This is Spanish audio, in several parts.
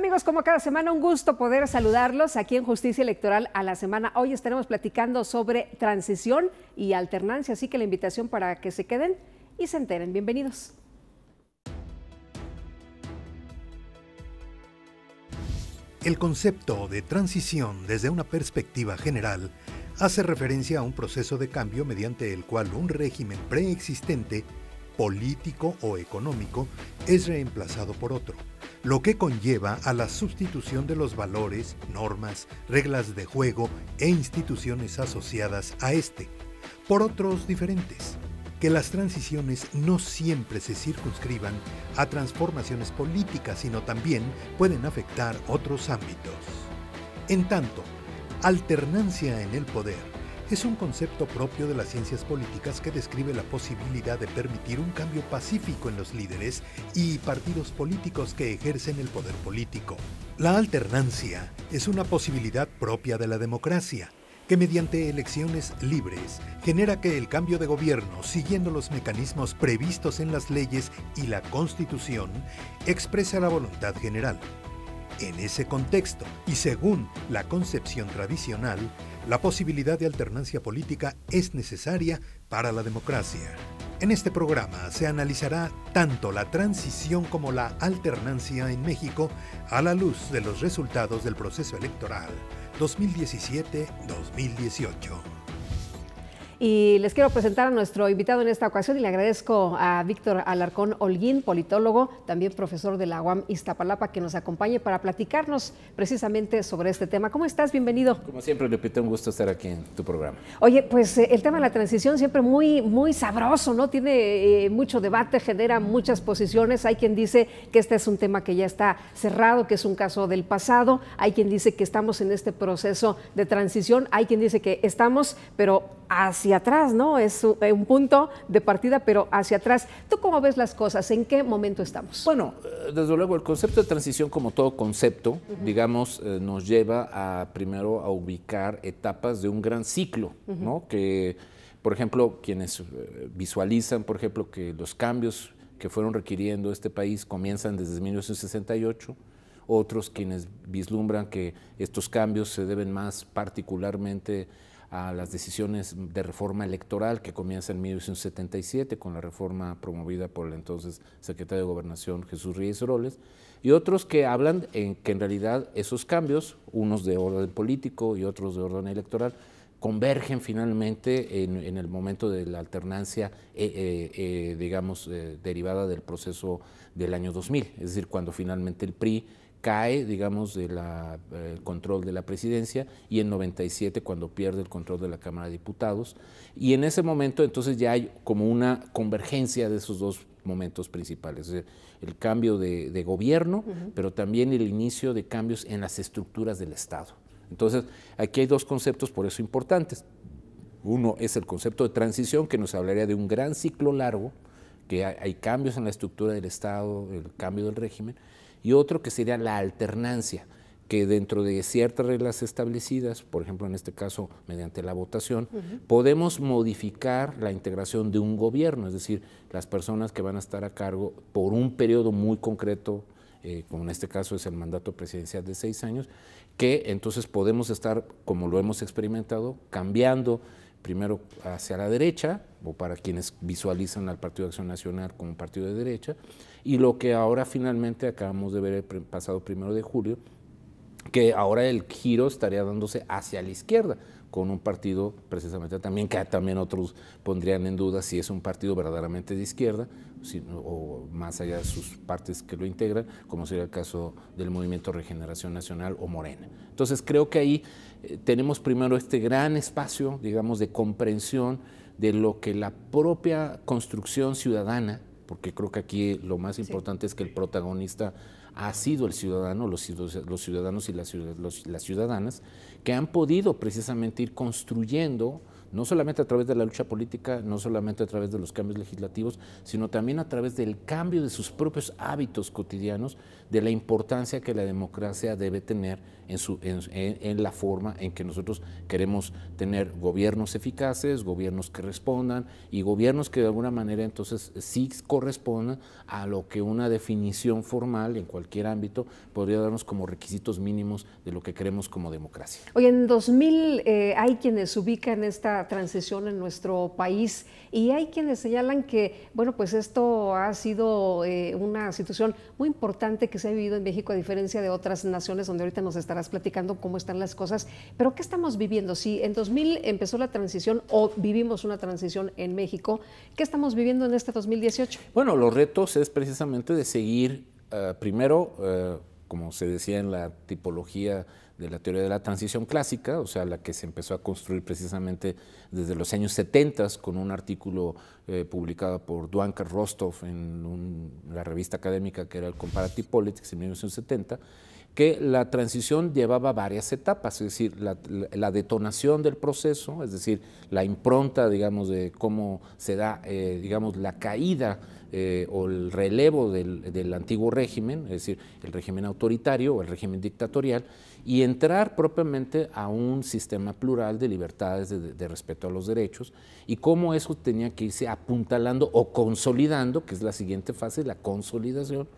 Amigos, como cada semana, un gusto poder saludarlos aquí en Justicia Electoral a la Semana. Hoy estaremos platicando sobre transición y alternancia, así que la invitación para que se queden y se enteren. Bienvenidos. El concepto de transición desde una perspectiva general hace referencia a un proceso de cambio mediante el cual un régimen preexistente, político o económico, es reemplazado por otro, lo que conlleva a la sustitución de los valores, normas, reglas de juego e instituciones asociadas a este, por otros diferentes. Que las transiciones no siempre se circunscriban a transformaciones políticas, sino también pueden afectar otros ámbitos. En tanto, alternancia en el poder es un concepto propio de las ciencias políticas que describe la posibilidad de permitir un cambio pacífico en los líderes y partidos políticos que ejercen el poder político. La alternancia es una posibilidad propia de la democracia, que mediante elecciones libres genera que el cambio de gobierno, siguiendo los mecanismos previstos en las leyes y la Constitución, expresa la voluntad general. En ese contexto, y según la concepción tradicional, la posibilidad de alternancia política es necesaria para la democracia. En este programa se analizará tanto la transición como la alternancia en México a la luz de los resultados del proceso electoral 2017-2018. Y les quiero presentar a nuestro invitado en esta ocasión y le agradezco a Víctor Alarcón Holguín, politólogo, también profesor de la UAM Iztapalapa, que nos acompañe para platicarnos precisamente sobre este tema. ¿Cómo estás? Bienvenido. Como siempre, Lupita, un gusto estar aquí en tu programa. Oye, pues el tema de la transición siempre muy sabroso, ¿no? Tiene mucho debate, genera muchas posiciones. Hay quien dice que este es un tema que ya está cerrado, que es un caso del pasado. Hay quien dice que estamos en este proceso de transición. Hay quien dice que estamos, pero hacia atrás, ¿no? Es un punto de partida, pero hacia atrás. ¿Tú cómo ves las cosas? ¿En qué momento estamos? Bueno, desde luego, el concepto de transición, como todo concepto, digamos, nos lleva a primero a ubicar etapas de un gran ciclo, ¿no? Que, por ejemplo, quienes visualizan, por ejemplo, que los cambios que fueron requiriendo este país comienzan desde 1968, otros quienes vislumbran que estos cambios se deben más particularmente a las decisiones de reforma electoral que comienza en 1977 con la reforma promovida por el entonces secretario de Gobernación Jesús Reyes Heroles, y otros que hablan en que en realidad esos cambios, unos de orden político y otros de orden electoral, convergen finalmente en el momento de la alternancia, digamos, derivada del proceso del año 2000, es decir, cuando finalmente el PRI cae, digamos, del control de la presidencia, y en 97 cuando pierde el control de la Cámara de Diputados, y en ese momento entonces ya hay como una convergencia de esos dos momentos principales, es decir, el cambio de gobierno, pero también el inicio de cambios en las estructuras del Estado. Entonces, aquí hay dos conceptos por eso importantes. Uno es el concepto de transición, que nos hablaría de un gran ciclo largo, que hay cambios en la estructura del Estado, el cambio del régimen, y otro que sería la alternancia, que dentro de ciertas reglas establecidas, por ejemplo en este caso mediante la votación, podemos modificar la integración de un gobierno, es decir, las personas que van a estar a cargo por un periodo muy concreto, como en este caso es el mandato presidencial de 6 años, que entonces podemos estar, como lo hemos experimentado, cambiando primero hacia la derecha, o para quienes visualizan al Partido de Acción Nacional como un partido de derecha, y lo que ahora finalmente acabamos de ver el pasado 1 de julio, que ahora el giro estaría dándose hacia la izquierda, con un partido precisamente también, que también otros pondrían en duda si es un partido verdaderamente de izquierda, o más allá de sus partes que lo integran, como sería el caso del Movimiento Regeneración Nacional o Morena. Entonces creo que ahí tenemos primero este gran espacio, digamos, de comprensión de lo que la propia construcción ciudadana, porque creo que aquí lo más importante es que el protagonista ha sido el ciudadano, los ciudadanos y las ciudadanas, que han podido precisamente ir construyendo no solamente a través de la lucha política, no solamente a través de los cambios legislativos, sino también a través del cambio de sus propios hábitos cotidianos, de la importancia que la democracia debe tener en la forma en que nosotros queremos tener gobiernos eficaces, gobiernos que respondan y gobiernos que de alguna manera entonces sí correspondan a lo que una definición formal en cualquier ámbito podría darnos como requisitos mínimos de lo que queremos como democracia. Oye, en 2000 hay quienes ubican esta transición en nuestro país y hay quienes señalan que, bueno, pues esto ha sido una situación muy importante que se ha vivido en México a diferencia de otras naciones donde ahorita nos estarás platicando cómo están las cosas, pero ¿qué estamos viviendo? Si en 2000 empezó la transición o vivimos una transición en México, ¿qué estamos viviendo en este 2018? Bueno, los retos es precisamente de seguir, primero, como se decía en la tipología de la teoría de la transición clásica, o sea, la que se empezó a construir precisamente desde los años 70 con un artículo publicado por Duncan Rostov en la revista académica que era el Comparative Politics en 1970, que la transición llevaba varias etapas, es decir, la detonación del proceso, es decir, la impronta, digamos, de cómo se da, digamos, la caída o el relevo del antiguo régimen, es decir, el régimen autoritario o el régimen dictatorial, y entrar propiamente a un sistema plural de libertades, de respeto a los derechos, y cómo eso tenía que irse apuntalando o consolidando, que es la siguiente fase, la consolidación.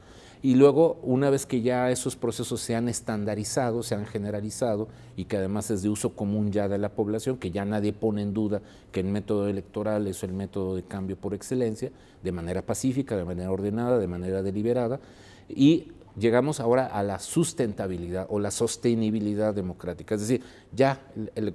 Y luego, una vez que ya esos procesos se han estandarizado, se han generalizado y que además es de uso común ya de la población, que ya nadie pone en duda que el método electoral es el método de cambio por excelencia, de manera pacífica, de manera ordenada, de manera deliberada, y llegamos ahora a la sustentabilidad o la sostenibilidad democrática, es decir, ya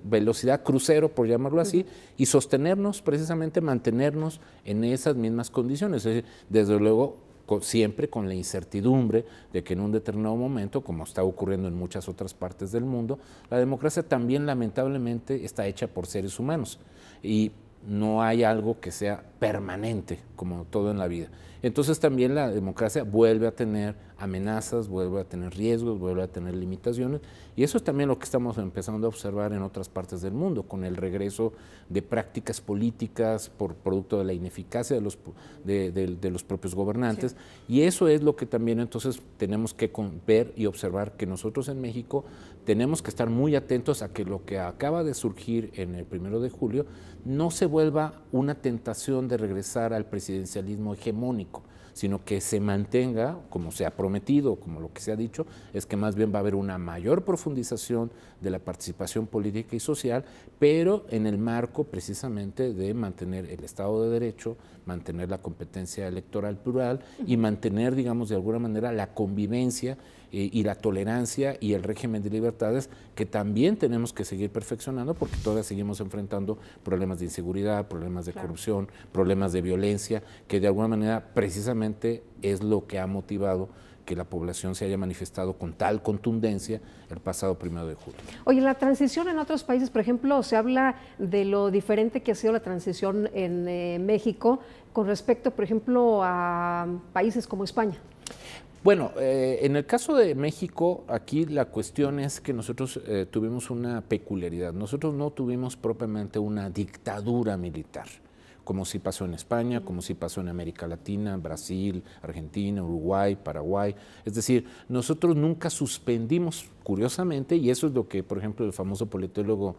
velocidad crucero, por llamarlo así, y sostenernos, precisamente mantenernos en esas mismas condiciones, es decir, desde luego, siempre con la incertidumbre de que en un determinado momento, como está ocurriendo en muchas otras partes del mundo, la democracia también lamentablemente está hecha por seres humanos y no hay algo que sea permanente como todo en la vida. Entonces también la democracia vuelve a tener amenazas, vuelve a tener riesgos, vuelve a tener limitaciones, y eso es también lo que estamos empezando a observar en otras partes del mundo, con el regreso de prácticas políticas por producto de la ineficacia de los propios gobernantes, sí. Y eso es lo que también entonces tenemos que ver y observar, que nosotros en México tenemos que estar muy atentos a que lo que acaba de surgir en el 1 de julio no se vuelva una tentación de regresar al presidencialismo hegemónico, sino que se mantenga, como se ha prometido, como lo que se ha dicho, es que más bien va a haber una mayor profundización de la participación política y social, pero en el marco precisamente de mantener el Estado de Derecho, mantener la competencia electoral plural y mantener, digamos, de alguna manera la convivencia y la tolerancia y el régimen de libertades, que también tenemos que seguir perfeccionando porque todavía seguimos enfrentando problemas de inseguridad, problemas de corrupción, problemas de violencia, que de alguna manera precisamente es lo que ha motivado que la población se haya manifestado con tal contundencia el pasado 1 de julio. Oye, la transición en otros países, por ejemplo, se habla de lo diferente que ha sido la transición en México con respecto, por ejemplo, a países como España. Bueno, en el caso de México, aquí la cuestión es que nosotros tuvimos una peculiaridad. Nosotros no tuvimos propiamente una dictadura militar, como sí pasó en España, como sí pasó en América Latina, Brasil, Argentina, Uruguay, Paraguay. Es decir, nosotros nunca suspendimos, curiosamente, y eso es lo que, por ejemplo, el famoso politólogo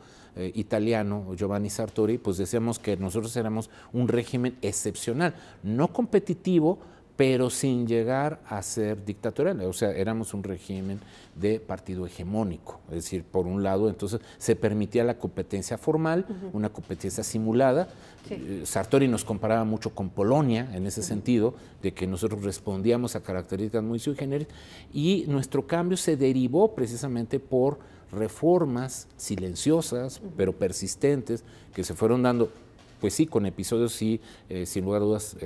italiano, Giovanni Sartori, pues decíamos que nosotros éramos un régimen excepcional, no competitivo, pero sin llegar a ser dictatorial, o sea, éramos un régimen de partido hegemónico, es decir, por un lado, entonces se permitía la competencia formal, una competencia simulada. Sí. Sartori nos comparaba mucho con Polonia en ese sentido, de que nosotros respondíamos a características muy sui generis, y nuestro cambio se derivó precisamente por reformas silenciosas, pero persistentes, que se fueron dando, pues sí, con episodios sí, sin lugar a dudas,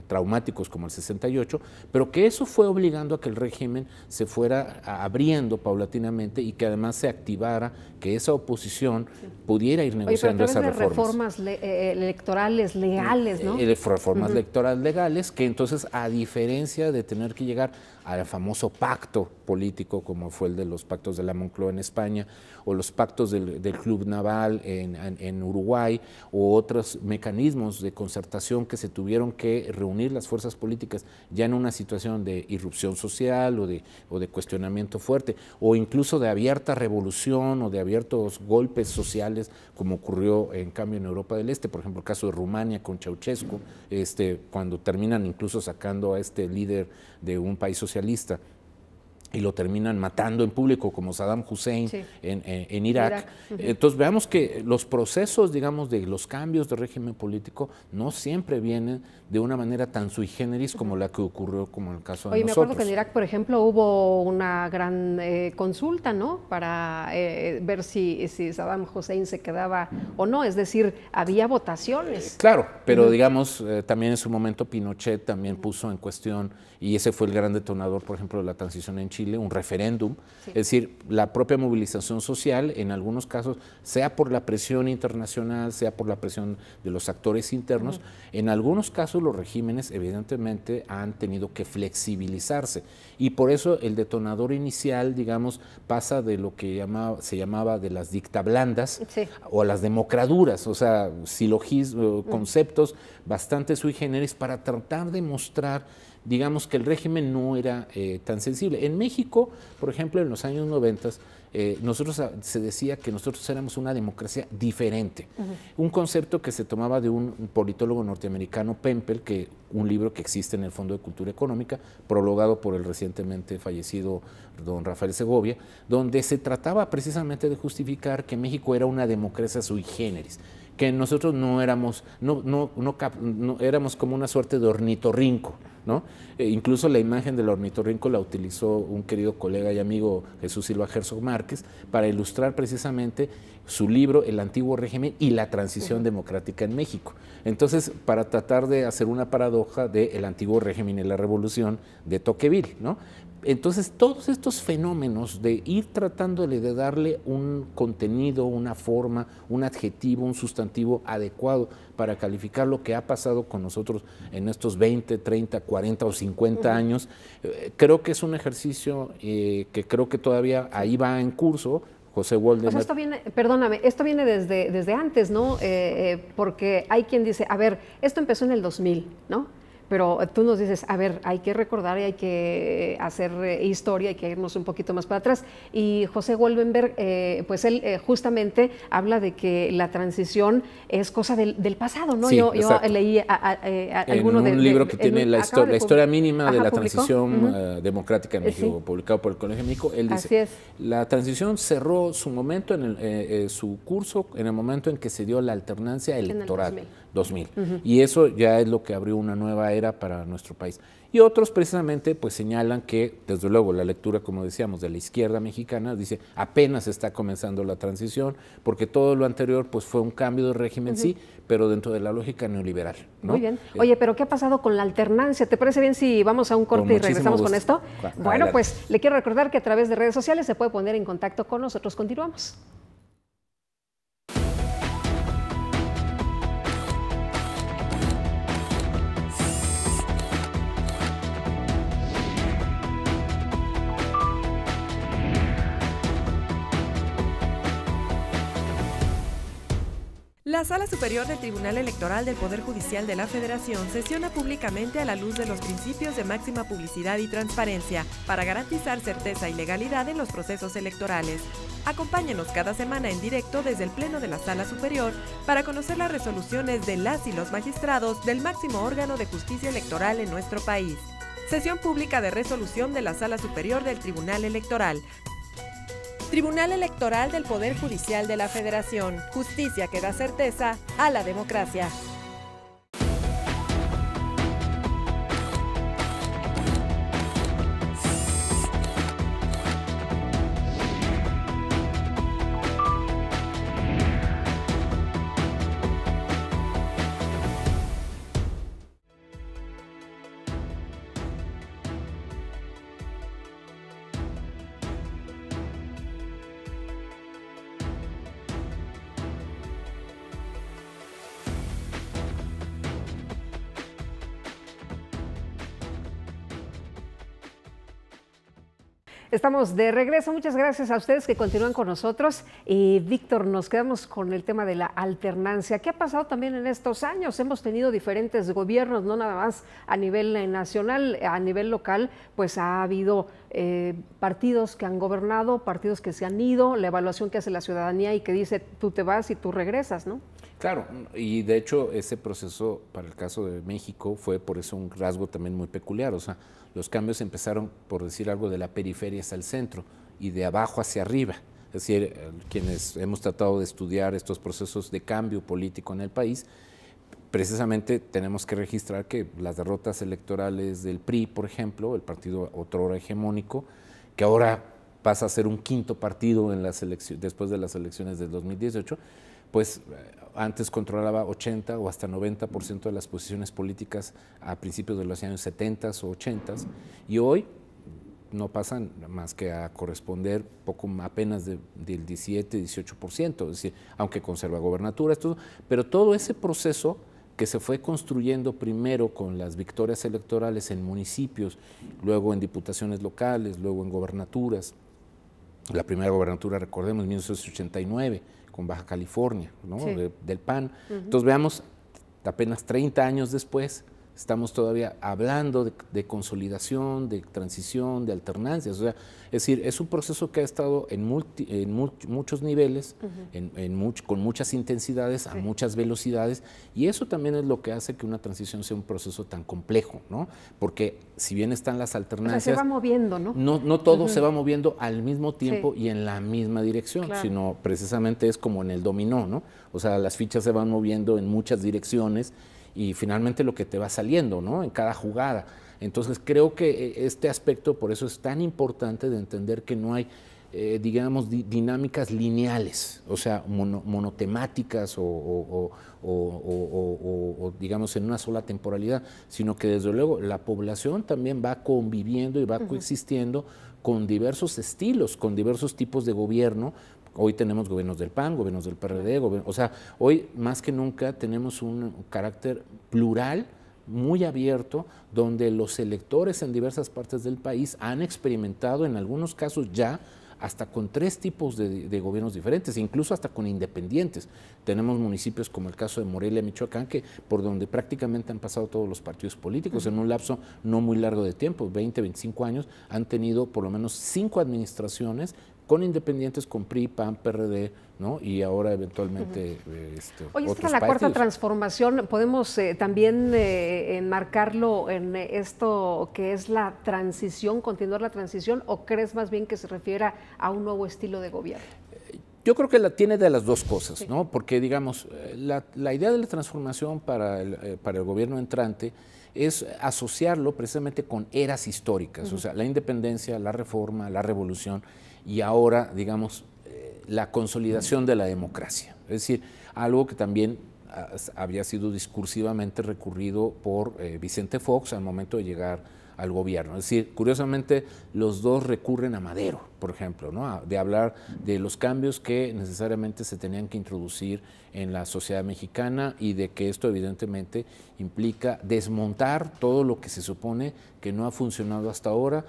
traumáticos como el 68, pero que eso fue obligando a que el régimen se fuera abriendo paulatinamente y que además se activara, que esa oposición pudiera ir negociando esas reformas. Reformas electorales legales, ¿no? Reformas electorales legales, que entonces, a diferencia de tener que llegar al famoso pacto político, como fue el de los pactos de la Moncloa en España, o los pactos del Club Naval en Uruguay, o otros mecanismos de concertación que se tuvieron que reunir las fuerzas políticas ya en una situación de irrupción social o de cuestionamiento fuerte, o incluso de abierta revolución o de abiertos golpes sociales, como ocurrió en cambio en Europa del Este, por ejemplo el caso de Rumania con Ceausescu, cuando terminan incluso sacando a este líder de un país socialista y lo terminan matando en público como Saddam Hussein en Irak. Entonces veamos que los procesos, digamos, de los cambios de régimen político no siempre vienen de una manera tan sui generis como la que ocurrió como en el caso de nosotros. Me acuerdo que en Irak, por ejemplo, hubo una gran consulta, ¿no?, para ver si Saddam Hussein se quedaba o no, es decir, había votaciones. Claro, pero digamos, también en su momento Pinochet también puso en cuestión, y ese fue el gran detonador, por ejemplo, de la transición en Chile, un referéndum, es decir, la propia movilización social, en algunos casos, sea por la presión internacional, sea por la presión de los actores internos, en algunos casos los regímenes evidentemente han tenido que flexibilizarse, y por eso el detonador inicial, digamos, pasa de lo que se llamaba de las dictablandas o a las democraduras, o sea, silogismos, conceptos bastante sui generis para tratar de mostrar, digamos, que el régimen no era tan sensible. En México, por ejemplo, en los años 90, se decía que nosotros éramos una democracia diferente. Un concepto que se tomaba de un politólogo norteamericano, Pempel, un libro que existe en el Fondo de Cultura Económica, prologado por el recientemente fallecido don Rafael Segovia, donde se trataba precisamente de justificar que México era una democracia sui generis, que nosotros no éramos, éramos como una suerte de ornitorrinco, ¿no? Incluso la imagen del ornitorrinco la utilizó un querido colega y amigo, Jesús Silva Herzog Márquez, para ilustrar precisamente su libro El Antiguo Régimen y la Transición Democrática en México. Entonces, para tratar de hacer una paradoja de El Antiguo Régimen y la Revolución de Tocqueville, ¿no? Entonces, todos estos fenómenos de ir tratándole de darle un contenido, una forma, un adjetivo, un sustantivo adecuado para calificar lo que ha pasado con nosotros en estos 20, 30, 40 o 50 años, creo que es un ejercicio que creo que todavía ahí va en curso. José Waldemar. O sea, esto viene, perdóname, esto viene desde antes, ¿no? Porque hay quien dice, a ver, esto empezó en el 2000, ¿no? Pero tú nos dices, a ver, hay que recordar y hay que hacer historia, hay que irnos un poquito más para atrás. Y José Woldenberg, pues él justamente habla de que la transición es cosa del pasado, ¿no? Sí, yo leí alguno de un libro que tiene la historia mínima de la transición democrática en México, publicado por el Colegio de México. Él dice, la transición cerró su momento, su curso, en el momento en que se dio la alternancia electoral. En el 2000. Y eso ya es lo que abrió una nueva era para nuestro país. Y otros precisamente pues señalan que, desde luego, la lectura, como decíamos, de la izquierda mexicana, dice apenas está comenzando la transición, porque todo lo anterior pues fue un cambio de régimen, sí, pero dentro de la lógica neoliberal, ¿no? Muy bien. Oye, pero ¿qué ha pasado con la alternancia? ¿Te parece bien si vamos a un corte y regresamos con esto? Bueno, adelante. Pues le quiero recordar que a través de redes sociales se puede poner en contacto con nosotros. Continuamos. La Sala Superior del Tribunal Electoral del Poder Judicial de la Federación sesiona públicamente a la luz de los principios de máxima publicidad y transparencia para garantizar certeza y legalidad en los procesos electorales. Acompáñenos cada semana en directo desde el Pleno de la Sala Superior para conocer las resoluciones de las y los magistrados del máximo órgano de justicia electoral en nuestro país. Sesión pública de resolución de la Sala Superior del Tribunal Electoral. Tribunal Electoral del Poder Judicial de la Federación. Justicia que da certeza a la democracia. Estamos de regreso. Muchas gracias a ustedes que continúan con nosotros. Y Víctor, nos quedamos con el tema de la alternancia. ¿Qué ha pasado también en estos años? Hemos tenido diferentes gobiernos, no nada más a nivel nacional, a nivel local, pues ha habido partidos que han gobernado, partidos que se han ido, la evaluación que hace la ciudadanía y que dice tú te vas y tú regresas, ¿no? Claro, y de hecho ese proceso para el caso de México fue por eso un rasgo también muy peculiar, o sea, los cambios empezaron, por decir algo, de la periferia hacia el centro y de abajo hacia arriba. Es decir, quienes hemos tratado de estudiar estos procesos de cambio político en el país, precisamente tenemos que registrar que las derrotas electorales del PRI, por ejemplo, el partido otrora hegemónico, que ahora pasa a ser un quinto partido en las después de las elecciones del 2018, pues antes controlaba 80 o hasta 90% de las posiciones políticas a principios de los años 70 o 80 y hoy no pasan más que a corresponder poco apenas del 17-18%, es decir, aunque conserva gobernaturas, todo, pero todo ese proceso que se fue construyendo primero con las victorias electorales en municipios, luego en diputaciones locales, luego en gobernaturas. La primera gobernatura, recordemos, en 1989, con Baja California, ¿no? Sí. Del PAN. Entonces veamos, apenas 30 años después, estamos todavía hablando de consolidación, de transición, de alternancias. O sea, es decir, es un proceso que ha estado en muchos niveles, con muchas intensidades, a muchas velocidades, y eso también es lo que hace que una transición sea un proceso tan complejo, ¿no? Porque si bien están las alternancias… O sea, se va moviendo, ¿no? No todo se va moviendo al mismo tiempo y en la misma dirección, claro, sino precisamente es como en el dominó, ¿no? O sea, las fichas se van moviendo en muchas direcciones y finalmente lo que te va saliendo, ¿no? En cada jugada. Entonces creo que este aspecto por eso es tan importante de entender que no hay, digamos, dinámicas lineales, o sea, monotemáticas o digamos en una sola temporalidad, sino que desde luego la población también va conviviendo y va coexistiendo con diversos estilos, con diversos tipos de gobierno. Hoy tenemos gobiernos del PAN, gobiernos del PRD, o sea, hoy más que nunca tenemos un carácter plural, muy abierto, donde los electores en diversas partes del país han experimentado en algunos casos ya hasta con 3 tipos de gobiernos diferentes, incluso hasta con independientes. Tenemos municipios como el caso de Morelia, Michoacán, que por donde prácticamente han pasado todos los partidos políticos en un lapso no muy largo de tiempo, 20, 25 años, han tenido por lo menos 5 administraciones con independientes, con PRI, PAN, PRD, ¿no? Y ahora eventualmente Oye, otros esta es la cuarta partidos. transformación. ¿Podemos también enmarcarlo en esto que es la transición, continuar la transición, o crees más bien que se refiera a un nuevo estilo de gobierno? Yo creo que tiene de las dos cosas, ¿no? Porque, digamos, la idea de la transformación para el gobierno entrante es asociarlo precisamente con eras históricas, o sea, la independencia, la reforma, la revolución y ahora, digamos, la consolidación de la democracia. Es decir, algo que también había sido discursivamente recurrido por Vicente Fox al momento de llegar al gobierno. Es decir, curiosamente, los dos recurren a Madero, por ejemplo, ¿no? De hablar de los cambios que necesariamente se tenían que introducir en la sociedad mexicana y de que esto evidentemente implica desmontar todo lo que se supone que no ha funcionado hasta ahora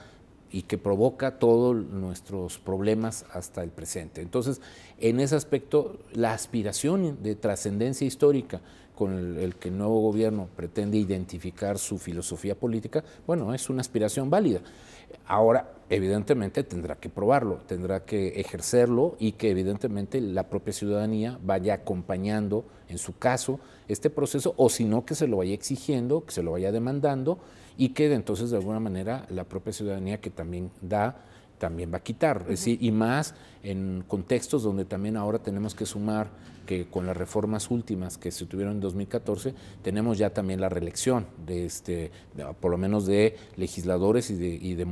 y que provoca todos nuestros problemas hasta el presente. Entonces, en ese aspecto, la aspiración de trascendencia histórica con el que el nuevo gobierno pretende identificar su filosofía política, bueno, es una aspiración válida. Ahora, evidentemente, tendrá que probarlo, tendrá que ejercerlo y que evidentemente la propia ciudadanía vaya acompañando, en su caso, este proceso, o si no, que se lo vaya exigiendo, que se lo vaya demandando y que entonces de alguna manera la propia ciudadanía que también da, también va a quitar. Es decir, y más en contextos donde también ahora tenemos que sumar que con las reformas últimas que se tuvieron en 2014, tenemos ya también la reelección por lo menos de legisladores y de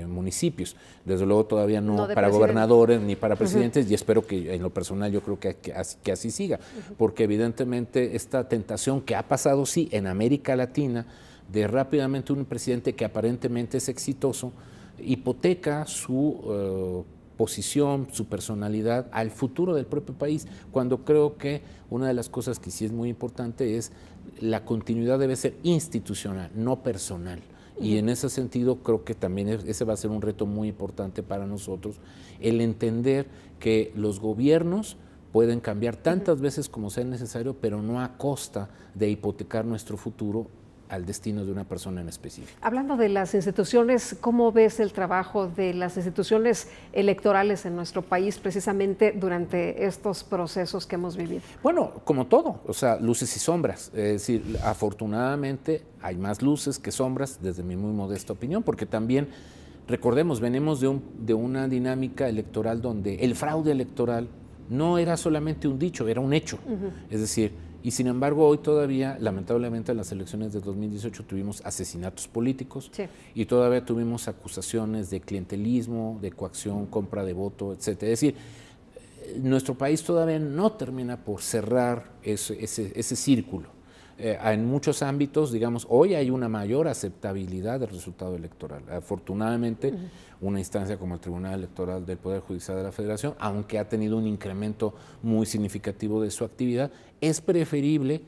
municipios. Desde luego todavía no para gobernadores ni para presidentes, y espero que en lo personal yo creo que así siga, porque evidentemente esta tentación que ha pasado, sí, en América Latina, de rápidamente un presidente que aparentemente es exitoso, hipoteca su posición, su personalidad al futuro del propio país, cuando creo que una de las cosas que sí es muy importante es la continuidad debe ser institucional, no personal. Y en ese sentido creo que también ese va a ser un reto muy importante para nosotros, el entender que los gobiernos pueden cambiar tantas veces como sea necesario, pero no a costa de hipotecar nuestro futuro al destino de una persona en específico. Hablando de las instituciones, ¿cómo ves el trabajo de las instituciones electorales en nuestro país precisamente durante estos procesos que hemos vivido? Bueno, como todo, o sea, luces y sombras. Es decir, afortunadamente hay más luces que sombras, desde mi muy modesta opinión, porque también, recordemos, venimos de una dinámica electoral donde el fraude electoral no era solamente un dicho, era un hecho. Es decir, y sin embargo hoy todavía, lamentablemente en las elecciones de 2018 tuvimos asesinatos políticos y todavía tuvimos acusaciones de clientelismo, de coacción, compra de voto, etc. Es decir, nuestro país todavía no termina por cerrar ese círculo. En muchos ámbitos, digamos, hoy hay una mayor aceptabilidad del resultado electoral. Afortunadamente, una instancia como el Tribunal Electoral del Poder Judicial de la Federación, aunque ha tenido un incremento muy significativo de su actividad, es preferible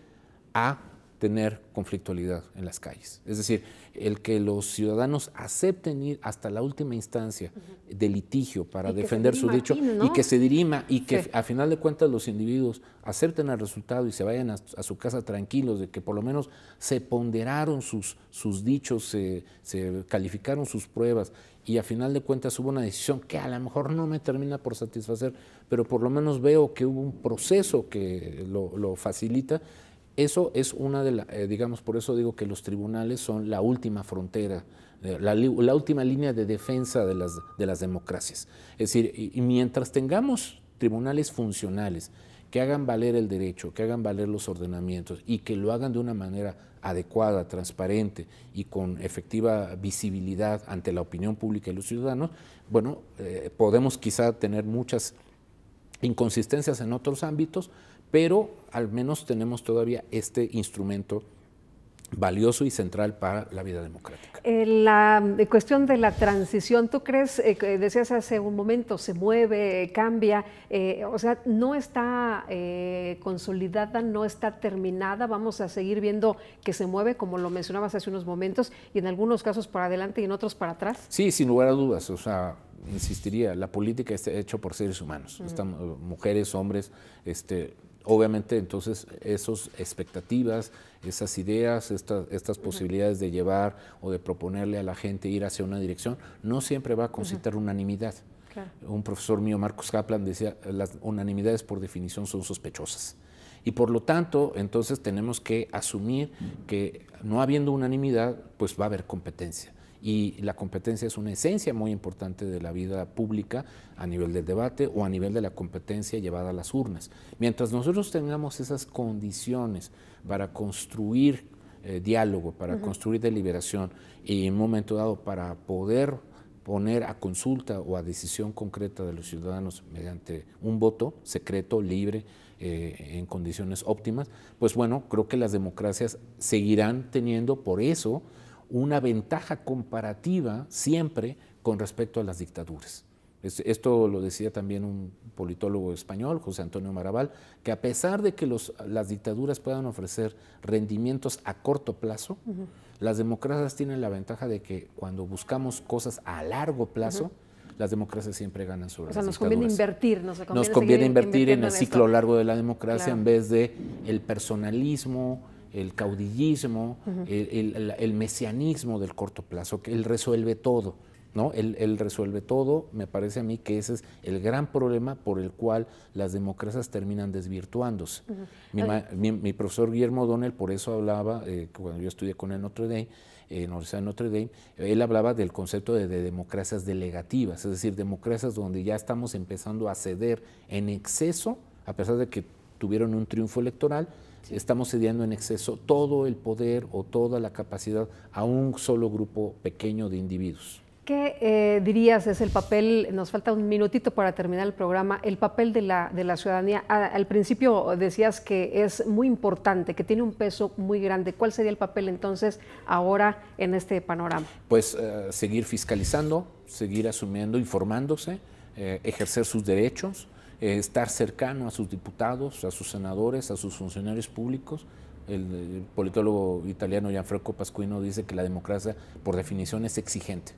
a tener conflictualidad en las calles. Es decir, el que los ciudadanos acepten ir hasta la última instancia de litigio para defender su derecho y que se dirima y que a final de cuentas los individuos acepten el resultado y se vayan a su casa tranquilos de que por lo menos se ponderaron sus dichos, se calificaron sus pruebas y a final de cuentas hubo una decisión que a lo mejor no me termina por satisfacer, pero por lo menos veo que hubo un proceso que lo facilita. Eso es una de las, digamos, por eso digo que los tribunales son la última frontera, la última línea de defensa de las democracias. Es decir, y mientras tengamos tribunales funcionales que hagan valer el derecho, que hagan valer los ordenamientos y que lo hagan de una manera adecuada, transparente y con efectiva visibilidad ante la opinión pública y los ciudadanos, bueno, podemos quizá tener muchas inconsistencias en otros ámbitos, pero al menos tenemos todavía este instrumento valioso y central para la vida democrática. La cuestión de la transición, ¿tú crees, decías hace un momento, se mueve, cambia, o sea, no está consolidada, no está terminada, vamos a seguir viendo que se mueve, como lo mencionabas hace unos momentos, y en algunos casos para adelante y en otros para atrás? Sí, sin lugar a dudas, o sea, insistiría, la política está hecha por seres humanos, están mujeres, hombres, obviamente entonces esas expectativas, esas ideas, estas posibilidades de llevar o de proponerle a la gente ir hacia una dirección, no siempre va a concitar unanimidad. Claro. Un profesor mío, Marcus Kaplan, decía, las unanimidades por definición son sospechosas. Y por lo tanto, entonces tenemos que asumir que no habiendo unanimidad, pues va a haber competencia. Y la competencia es una esencia muy importante de la vida pública a nivel del debate o a nivel de la competencia llevada a las urnas. Mientras nosotros tengamos esas condiciones para construir diálogo, para construir deliberación y en un momento dado para poder poner a consulta o a decisión concreta de los ciudadanos mediante un voto secreto, libre, en condiciones óptimas, pues bueno, creo que las democracias seguirán teniendo por eso una ventaja comparativa siempre con respecto a las dictaduras. Esto lo decía también un politólogo español, José Antonio Marabal, que a pesar de que las dictaduras puedan ofrecer rendimientos a corto plazo, las democracias tienen la ventaja de que cuando buscamos cosas a largo plazo, las democracias siempre ganan sobre las dictaduras. Nos conviene invertir. Nos conviene invertir en el ciclo largo de la democracia en vez de el personalismo, el caudillismo, el mesianismo del corto plazo, que él resuelve todo, ¿no? Él resuelve todo, me parece a mí que ese es el gran problema por el cual las democracias terminan desvirtuándose. Mi profesor Guillermo O'Donnell por eso hablaba, cuando yo estudié con él en Notre Dame, en la Universidad de Notre Dame, él hablaba del concepto de democracias delegativas, es decir, democracias donde ya estamos empezando a ceder en exceso, a pesar de que tuvieron un triunfo electoral, estamos cediendo en exceso todo el poder o toda la capacidad a un solo grupo pequeño de individuos. ¿Qué dirías es el papel, nos falta un minutito para terminar el programa, el papel de la ciudadanía? Al principio decías que es muy importante, que tiene un peso muy grande. ¿Cuál sería el papel entonces ahora en este panorama? Pues seguir fiscalizando, seguir asumiendo, informándose, ejercer sus derechos, estar cercano a sus diputados, a sus senadores, a sus funcionarios públicos, El politólogo italiano Gianfranco Pasquino dice que la democracia por definición es exigente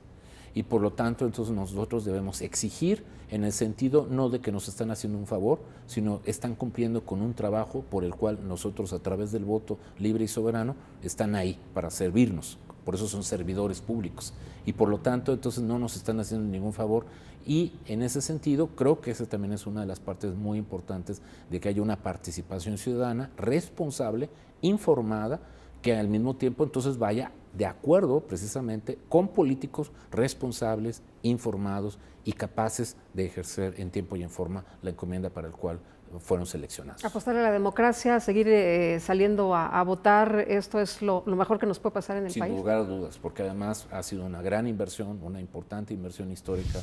y por lo tanto entonces nosotros debemos exigir en el sentido no de que nos están haciendo un favor, sino están cumpliendo con un trabajo por el cual nosotros a través del voto libre y soberano están ahí para servirnos, por eso son servidores públicos y por lo tanto entonces no nos están haciendo ningún favor y en ese sentido creo que esa también es una de las partes muy importantes de que haya una participación ciudadana responsable, informada, que al mismo tiempo entonces vaya de acuerdo precisamente con políticos responsables, informados y capaces de ejercer en tiempo y en forma la encomienda para el cual fueron seleccionados. Apostar a la democracia, seguir saliendo a votar, esto es lo mejor que nos puede pasar en el país. Sin lugar a dudas, porque además ha sido una gran inversión, una importante inversión histórica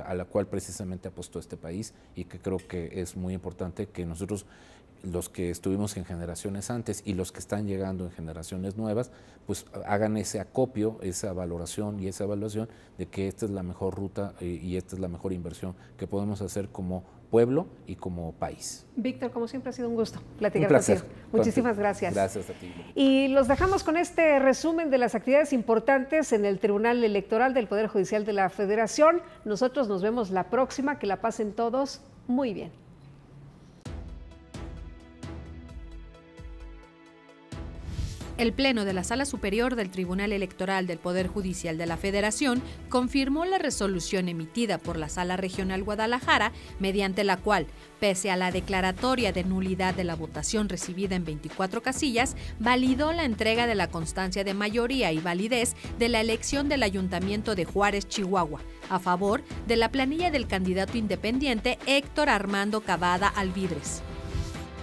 a la cual precisamente apostó este país y que creo que es muy importante que nosotros, los que estuvimos en generaciones antes y los que están llegando en generaciones nuevas, pues hagan ese acopio, esa valoración y esa evaluación de que esta es la mejor ruta y esta es la mejor inversión que podemos hacer como pueblo y como país. Víctor, como siempre ha sido un gusto platicar un placer. contigo. Muchísimas gracias. Gracias a ti. Y los dejamos con este resumen de las actividades importantes en el Tribunal Electoral del Poder Judicial de la Federación. Nosotros nos vemos la próxima, que la pasen todos muy bien. El Pleno de la Sala Superior del Tribunal Electoral del Poder Judicial de la Federación confirmó la resolución emitida por la Sala Regional Guadalajara, mediante la cual, pese a la declaratoria de nulidad de la votación recibida en 24 casillas, validó la entrega de la constancia de mayoría y validez de la elección del Ayuntamiento de Juárez, Chihuahua, a favor de la planilla del candidato independiente Héctor Armando Cavada Alvidres.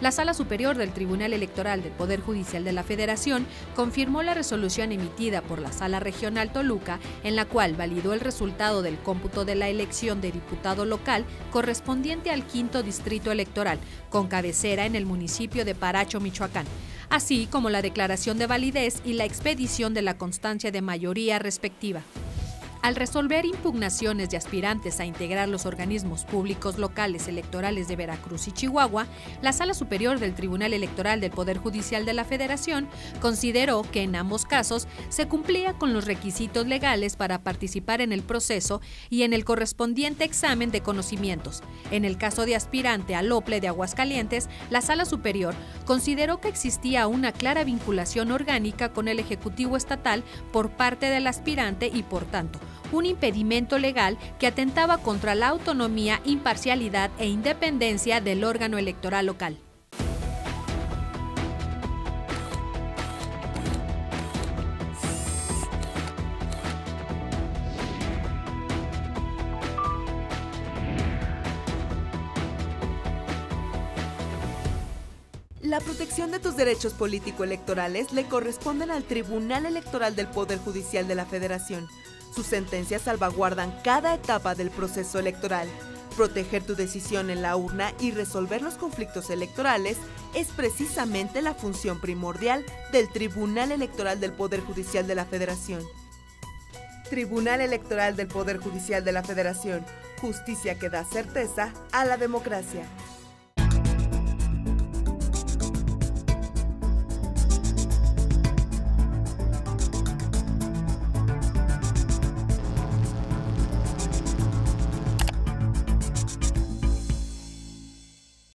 La Sala Superior del Tribunal Electoral del Poder Judicial de la Federación confirmó la resolución emitida por la Sala Regional Toluca, en la cual validó el resultado del cómputo de la elección de diputado local correspondiente al 5º Distrito Electoral, con cabecera en el municipio de Paracho, Michoacán, así como la declaración de validez y la expedición de la constancia de mayoría respectiva. Al resolver impugnaciones de aspirantes a integrar los organismos públicos locales electorales de Veracruz y Chihuahua, la Sala Superior del Tribunal Electoral del Poder Judicial de la Federación consideró que en ambos casos se cumplía con los requisitos legales para participar en el proceso y en el correspondiente examen de conocimientos. En el caso de aspirante al OPLE de Aguascalientes, la Sala Superior consideró que existía una clara vinculación orgánica con el Ejecutivo Estatal por parte del aspirante y, por tanto, un impedimento legal que atentaba contra la autonomía, imparcialidad e independencia del órgano electoral local. La protección de tus derechos político-electorales le corresponden al Tribunal Electoral del Poder Judicial de la Federación. Sus sentencias salvaguardan cada etapa del proceso electoral. Proteger tu decisión en la urna y resolver los conflictos electorales es precisamente la función primordial del Tribunal Electoral del Poder Judicial de la Federación. Tribunal Electoral del Poder Judicial de la Federación. Justicia que da certeza a la democracia.